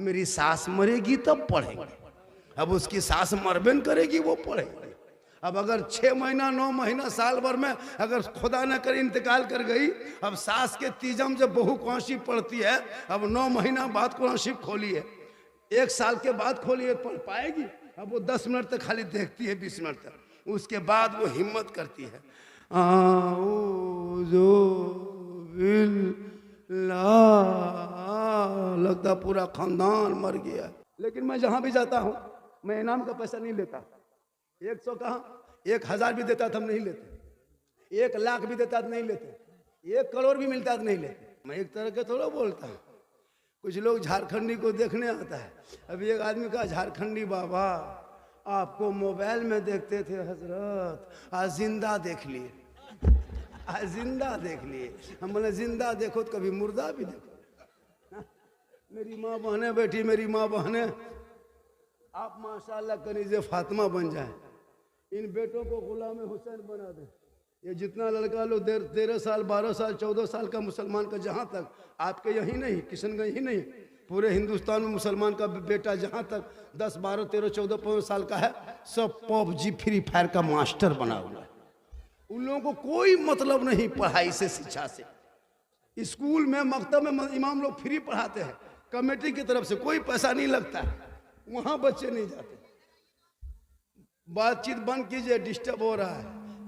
मेरी सास मरेगी तब पढ़ेंगे। अब उसकी सास मरबेन करेगी, वो पढ़ेगी। अब अगर 6 महीना 9 महीना साल भर में अगर खुदा न करे इंतकाल कर गई, अब सास के तीजम जब बहू कौशी पढ़ती है, अब 9 महीना बाद कुरान शरीफ खोली है, 1 साल के बाद खोली है, पढ़ पाएगी? अब वो 10 मिनट तक खाली देखती है, 20 मिनट तक, उसके बाद वो हिम्मत करती है, लगता पूरा खानदान मर गया। लेकिन मैं जहां भी जाता हूं, मैं इनाम का पैसा नहीं लेता। 100 कहाँ, 1000 भी देता तो हम नहीं लेते, 1 लाख भी देता तो नहीं लेते, 1 करोड़ भी मिलता तो नहीं लेते। मैं एक तरह के थोड़ा बोलता हूँ। कुछ लोग झारखंडी को देखने आता है। अभी एक आदमी कहा, झारखंडी बाबा आपको मोबाइल में देखते थे हजरत, आज जिंदा देख लिए, आज जिंदा देख लिए। हम बोले जिंदा देखो तो कभी मुर्दा भी देखो। मेरी माँ बहनें बैठी, मेरी माँ बहनें, आप माशाल्लाह कनीज़े फातिमा बन जाए, इन बेटों को गुलाम हुसैन बना दें। ये जितना लड़का लोग 13 साल 12 साल 14 साल का मुसलमान का, जहाँ तक आपके यही नहीं, किशनगंज ही नहीं, पूरे हिंदुस्तान में मुसलमान का बेटा जहाँ तक 10 12 13 14 15 साल का है, सब पबजी फ्री फायर का मास्टर बना हुआ है। उन लोगों को कोई मतलब नहीं पढ़ाई से, शिक्षा से। स्कूल में मकतब में इमाम लोग फ्री पढ़ाते हैं, कमेटी की तरफ से कोई पैसा नहीं लगता है, वहां बच्चे नहीं जाते। बातचीत बंद कीजिए, डिस्टर्ब हो रहा है,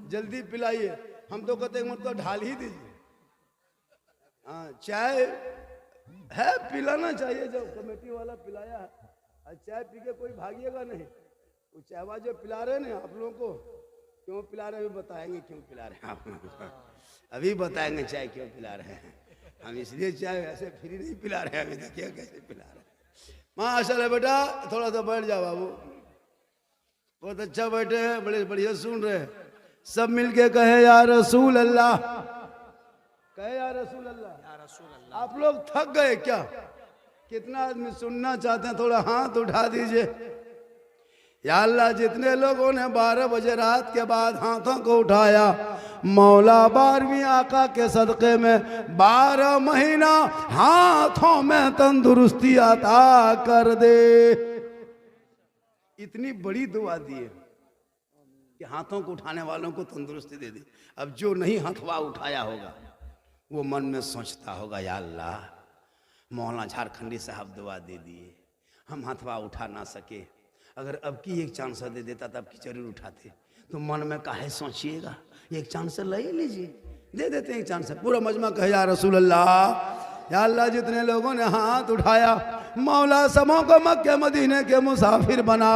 जल्दी पिलाइए। हम तो कहते हैं मतलब ढाल ही दीजिए। हाँ, चाय है, पिलाना चाहिए, जब कमेटी वाला पिलाया है, और चाय पी के कोई भागिएगा नहीं। वो चाय जो पिला रहे हैं आप लोगों को, क्यों पिला रहे हैं, बताएंगे क्यों पिला रहे हैं आप लोगों को, अभी बताएंगे चाय क्यों पिला रहे हैं। हम इसलिए चाय ऐसे फ्री नहीं पिला रहे हैं, अभी देखिए कैसे पिला रहे हैं। माशाल्लाह बेटा, थोड़ा सा बैठ जाओ बाबू, बहुत अच्छा बैठे हैं, बड़े बढ़िया सुन रहे हैं। सब मिलके कहे या रसूल अल्लाह, कहे या रसूल अल्लाह, या रसूल अल्लाह। आप लोग थक गए क्या? कितना आदमी सुनना चाहते हैं? थोड़ा हाथ उठा दीजिए। या अल्लाह, जितने लोगों ने 12 बजे रात के बाद हाथों को उठाया, मौला 12वीं आका के सदक़े में 12 महीना हाथों में तंदुरुस्ती अता कर दे। इतनी बड़ी दुआ दी है कि हाथों को उठाने वालों को तंदुरुस्ती दे दी। अब जो नहीं हथवा उठाया होगा, वो मन में सोचता होगा, या अल्लाह, मौलाना झारखंडी साहब दुआ दे दिए, हम हथवा उठा ना सके, अगर अब की एक चांस दे देता तब की जरूर उठाते। तो मन में काहे सोचिएगा, एक चांस ले ही लीजिए, दे देते हैं एक चांस। पूरा मजमा कहे या रसूल अल्लाह, या अल्लाह, जितने लोगों ने हाथ उठाया, मौला सबों को मक्के मदीने के मुसाफिर बना,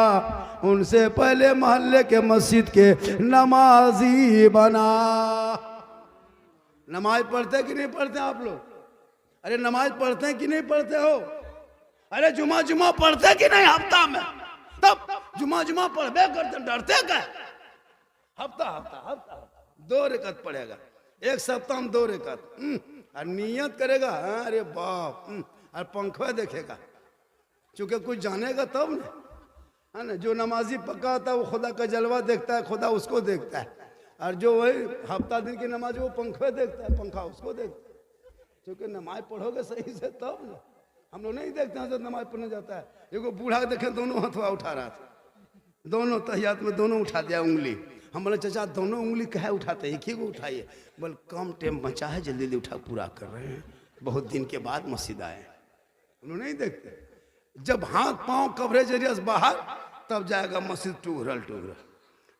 उनसे पहले मोहल्ले के मस्जिद के नमाजी बना। नमाज पढ़ते कि नहीं पढ़ते आप लोग? अरे नमाज पढ़ते हैं कि नहीं पढ़ते हो? अरे जुमा जुमा पढ़ते कि नहीं हफ्ता में? तब जुमा जुमा पढ़बे करते, डरते क्या? हफ्ता हफ्ता हफ्ता 2 रकात पढ़ेगा, एक सप्ताह में 2 रकात, और नियत करेगा, अरे बाप, और पंखा देखेगा, चूंकि कुछ जानेगा तब ना, है ना। जो नमाजी पक्का होता है वो खुदा का जलवा देखता है, खुदा उसको देखता है, और जो वही हफ्ता दिन की नमाज वो पंखा देखता है, पंखा उसको देखता है। क्योंकि नमाज पढ़ोगे सही से तब ना। हम लोग नहीं देखते हैं जब नमाज पढ़ने जाता है। देखो बूढ़ा देखे दोनों हथवा उठा रहा था, दोनों तहियात में दोनों उठा दिया उंगली। हम बोले चाचा दोनों उंगली कहे उठाते, एक ही को उठाइए। बोल कम टाइम बचा है, जल्दी जल्दी उठा, पूरा कर रहे हैं, बहुत दिन के बाद मस्जिद आए। हम लोग नहीं देखते, जब हाथ पांव कवरेज एरिया से बाहर, तब जाएगा मस्जिद टूहरल टूहरल।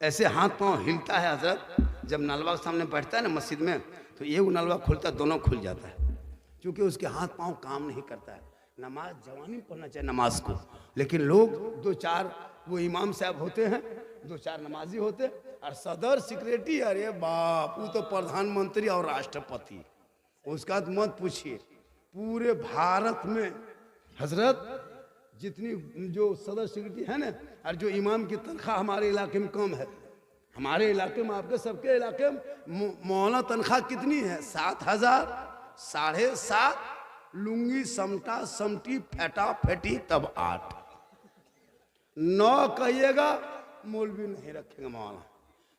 ऐसे हाथ पांव हिलता है हजरत, जब नलवा के सामने बैठता है ना मस्जिद में, तो ये नलवा खुलता है, दोनों खुल जाता है, क्योंकि उसके हाथ पांव काम नहीं करता है। नमाज जवानी में पढ़ना चाहिए नमाज को, लेकिन लोग 2-4 वो इमाम साहब होते हैं, 2-4 नमाजी होते, और सदर सेक्रेटरी, अरे बाप, वो तो प्रधानमंत्री और राष्ट्रपति, उसका तो मत पूछिए। पूरे भारत में हजरत जितनी जो सदर सेक्रेटरी है ना, और जो इमाम की तनख्वाह हमारे इलाके में कम है। हमारे इलाके में, आपके सबके इलाके में मौलाना तनख्वाह कितनी है? 7,000, 7,500, लुंगी समटा समटी फेटा फेटी तब 8, 9 कहिएगा मौलवी नहीं रखेंगे मौलाना,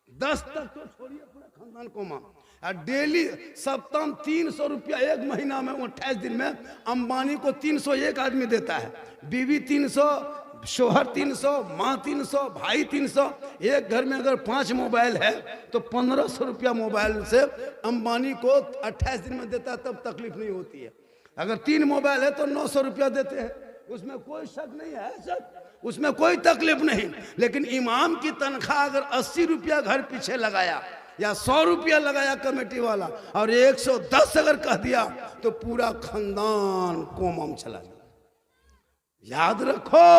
10 तक तो छोड़िए, पूरा खानदान को मां। और डेली सप्ताह 300 रुपया एक महीना में 28 दिन में अंबानी को 301 आदमी देता है। बीवी 300, शोहर 300, माँ 300, भाई 300। एक घर में अगर 5 मोबाइल है तो 1500 रुपया मोबाइल से अंबानी को 28 दिन में देता है, तब तकलीफ नहीं होती है। अगर 3 मोबाइल है तो 900 रुपया देते हैं, उसमें कोई शक नहीं है सर, उसमें कोई तकलीफ नहीं। लेकिन इमाम की तनख्वाह अगर 80 रुपया घर पीछे लगाया या 100 रुपया लगाया कमेटी वाला और 110 अगर कह दिया तो पूरा खानदान कोमम चला जाए। याद रखो,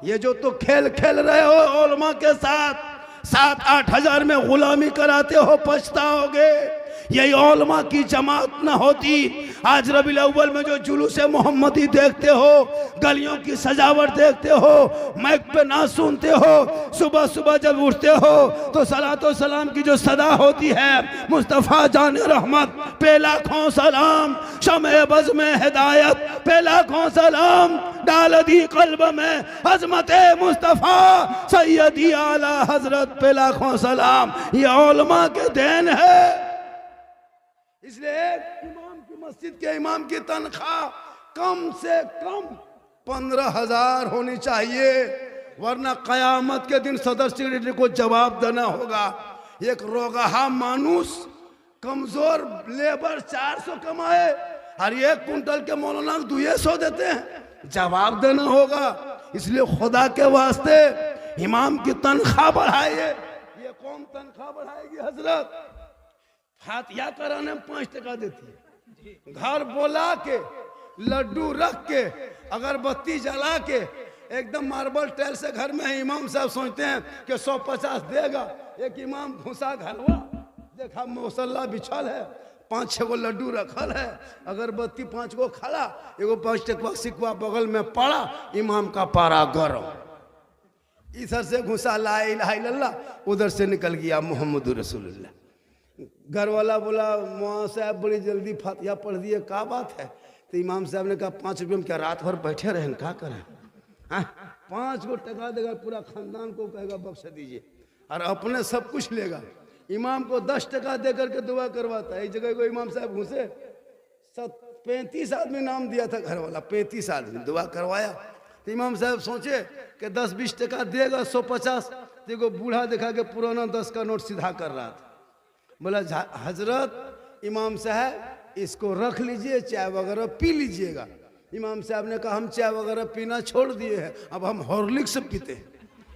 ये जो तो खेल खेल रहे हो उलमा के साथ, 7-8 हजार में गुलामी कराते हो, पछताओगे। यही उलमा की जमात न होती, आज रबीउल अव्वल में जो जुलूस मोहम्मदी देखते हो, गलियों की सजावट देखते हो, माइक पे ना सुनते हो, सुबह सुबह जब उठते हो तो सलातो सलाम की जो सदा होती है, मुस्तफ़ा जान रहमत पे लाखों सलाम, शमे बज़ में हिदायत पे लाखों सलाम, डाल दी कल्ब में अज़मत मुस्तफ़ा सैयदी आला हजरत पे लाखों सलाम। ये उलमा के देन है। इसलिए इमाम की मस्जिद के इमाम की तनख्वाह कम से कम 15,000 होनी चाहिए, वरना कयामत के दिन सदर सेक्रेटरी को जवाब देना होगा। एक रोगाहा मानुस, कमजोर लेबर 400 कमाए और 1 कुंटल के मौलाना 200 देते हैं, जवाब देना होगा। इसलिए खुदा के वास्ते इमाम की तनख्वाह बढ़ाइए। ये कौन तनख्वाह बढ़ाएगी हजरत? फातिहा कराने में 5 टका देती है, घर बोला के, लड्डू रख के, अगरबत्ती जला के, एकदम मार्बल टाइल से घर में है। इमाम साहब सोचते हैं कि 150 देगा। एक इमाम घुसा घरवा, देखा मौसल्ला बिछल है, 5-6 गो लड्डू रखल है, अगरबत्ती 5 गो खड़ा, एगो 5 टका सिक्का बगल में पड़ा, इमाम का पारा गरम। इधर से घुसा ला इलाहा इल्लल्लाह, उधर से निकल गया मोहम्मद रसूलुल्लाह। घर वाला बोला मौलाना साहब बड़ी जल्दी फातिहा पढ़ दिए, क्या बात है? तो इमाम साहब ने कहा 5 रुपये में क्या रात भर बैठे रहें, क्या करें? 5 गो टका देगा, पूरा खानदान को कहेगा बख्श दीजिए, और अपने सब कुछ लेगा। इमाम को 10 टका दे करके दुआ करवाता है। एक जगह को इमाम साहब घुसे, 35 आदमी नाम दिया था घर वाला, 35 आदमी दुआ करवाया। तो इमाम साहब सोचे कि 10-20 टका देगा, 150। देखो बूढ़ा देखा कि पुराना 10 का नोट सीधा कर रहा था। बोला हजरत इमाम साहब इसको रख लीजिए, चाय वगैरह पी लीजिएगा। इमाम साहब ने कहा हम चाय वगैरह पीना छोड़ दिए हैं, अब हम हॉर्लिक्स पीते हैं।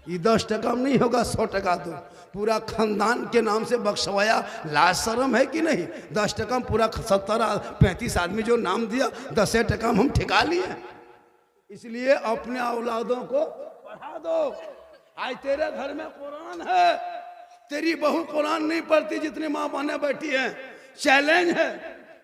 ये 10 टका में नहीं होगा, 100 टका दो। पूरा खानदान के नाम से बख्शवाया, लाज शर्म है कि नहीं? 10 टका में पूरा 35 आदमी जो नाम दिया, 10 टका में हम ठिका लिए। इसलिए अपने औलादों को पढ़ा दो। आज तेरे घर में कुरान है, तेरी बहू कुरान नहीं पढ़ती जितनी माँ बहने बैठी हैं। चैलेंज है,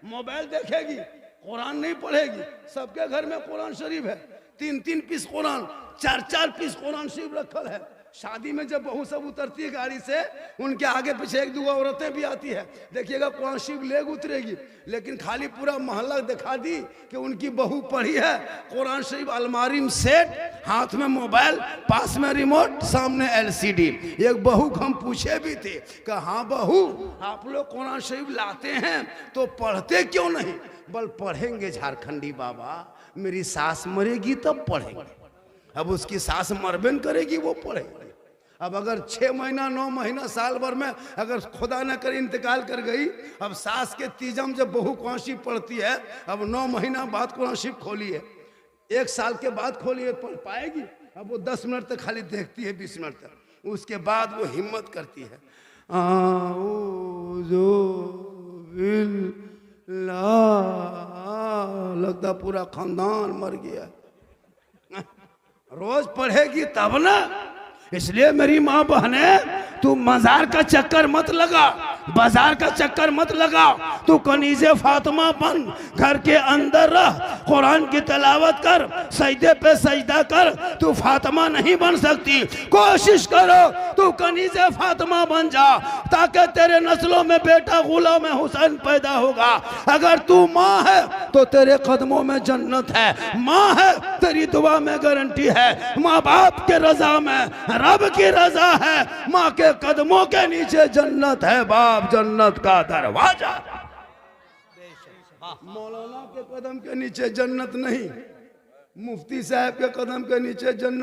मोबाइल देखेगी, कुरान नहीं पढ़ेगी। सबके घर में कुरान शरीफ है, 3-3 पीस कुरान, 4-4 पीस कुरान शरीफ रखल है। शादी में जब बहू सब उतरती है गाड़ी से, उनके आगे पीछे 1-2 औरतें भी आती है, देखिएगा कुरान शरीफ लेग उतरेगी। लेकिन खाली पूरा मोहल्ला दिखा दी कि उनकी बहू पढ़ी है कुरान शरीफ। अलमारी में सेट, हाथ में मोबाइल, पास में रिमोट, सामने LCD। एक बहू को हम पूछे भी थे कि हाँ बहू आप लोग कुरान शरीफ लाते हैं तो पढ़ते क्यों नहीं? बल पढ़ेंगे झारखंडी बाबा, मेरी सास मरेगी तब पढ़ेंगे। अब उसकी सास मरबेन करेगी, वो पढ़ेगी। अब अगर 6 महीना 9 महीना साल भर में अगर खुदा न करे इंतकाल कर गई, अब सास के तीजम जब बहू कुरान शरीफ पढ़ती है, अब 9 महीना बाद कुरान शरीफ खोली है, 1 साल के बाद खोली है, पढ़ पाएगी? अब वो 10 मिनट तक खाली देखती है, 20 मिनट तक, उसके बाद वो हिम्मत करती है, लगता पूरा खानदान मर गया। रोज पढ़ेगी तब ना। इसलिए मेरी माँ बहने, तू मजार का चक्कर मत लगा, बाजार का चक्कर मत लगा। तू कनीज़े फातिमा बन, घर के अंदर रह, कुरान की तिलावत कर, सजदे पे सजदा कर। तू फातिमा नहीं बन सकती, कोशिश करो तू कनीज़े फातिमा बन जा, ताकि तेरे नस्लों में बेटा गुलाम हुसैन पैदा होगा। अगर तू माँ है तो तेरे कदमों में जन्नत है, माँ है तेरी दुआ में गारंटी है, माँ बाप के रजा में रब की रजा है, माँ के कदमों के नीचे जन्नत है। बाप आप जन्नत का दरवाजा। मौलाना के कदम के नीचे जन्नत नहीं, मुफ्ती साहब के कदम के नीचे जन्नत